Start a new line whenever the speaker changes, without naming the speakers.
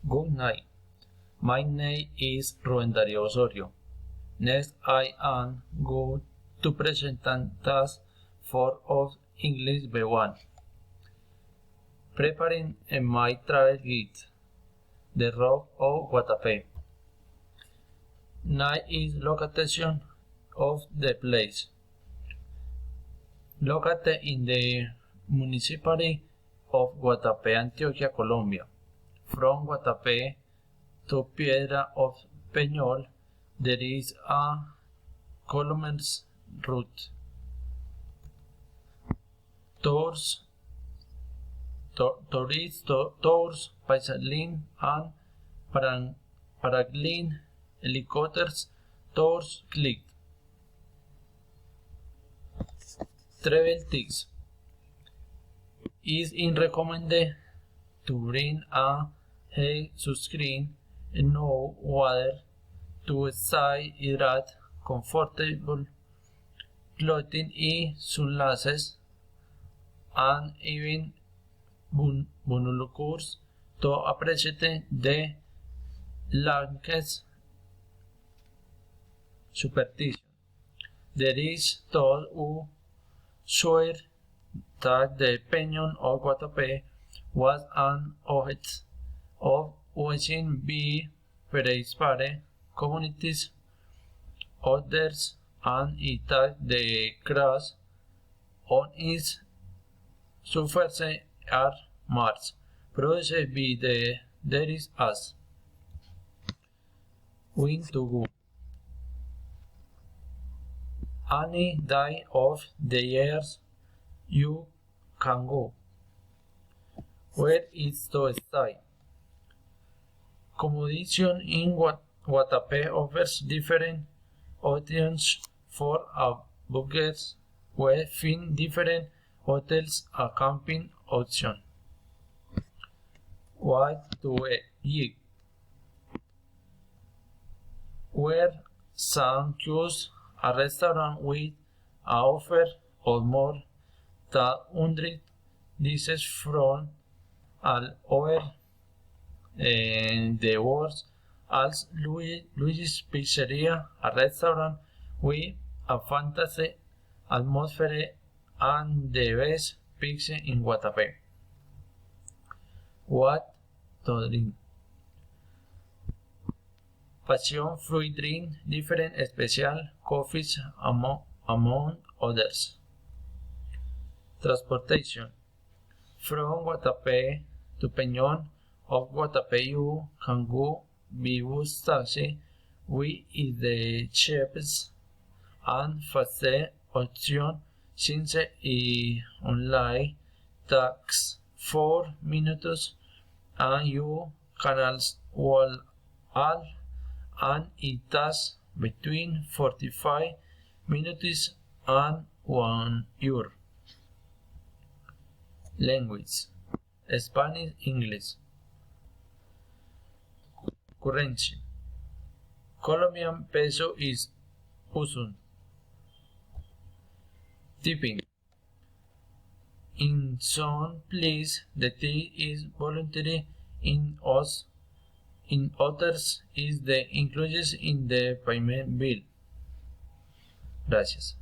Good night. My name is Rubén Darío Osorio. Next, I am going to present a task for of English B1. Preparing my travel guide, The Road of Guatapé. Night is location of the place. Located in the municipality of Guatapé, Antioquia, Colombia. From Guatapé to Piedra of Peñol, there is a kilometer route. Tours, bicycling and paragliding, helicopters, tours, click. Travel tips. Is recommended to bring a head sunscreen, no water, to stay hydrated, comfortable clothing y sunglasses, and even binoculars to appreciate the landscape. Superstition. There is those who swear that the Peñón of Guatapé was an object of wishing by prehistoric communities. Others and it that the cross on its surface are marks produced by the there is us. Wind to go. Any day of the years you can go. Where is to stay? Accommodation in Guatapé offers different options for a budget within different hotels and camping options. What to eat? Where some choose a restaurant with an offer of more than 100 dishes from all over the world, as Luigi's Pizzeria, a restaurant with a fantasy atmosphere and the best pizza in Guatapé. What to drink? Passion fruit drink, different special coffees among others. Transportation. From Guatapé to Peñón of Guatapé you can go by bus taxi, which is the cheapest and fastest option since it only takes 4 minutes and you can walk all and it takes between 45 minutes and 1 hour. Language. Spanish, English. Currency. Colombian peso is usun. Tipping. In some places, the tip is voluntary. In others, is the included in the payment bill. Gracias.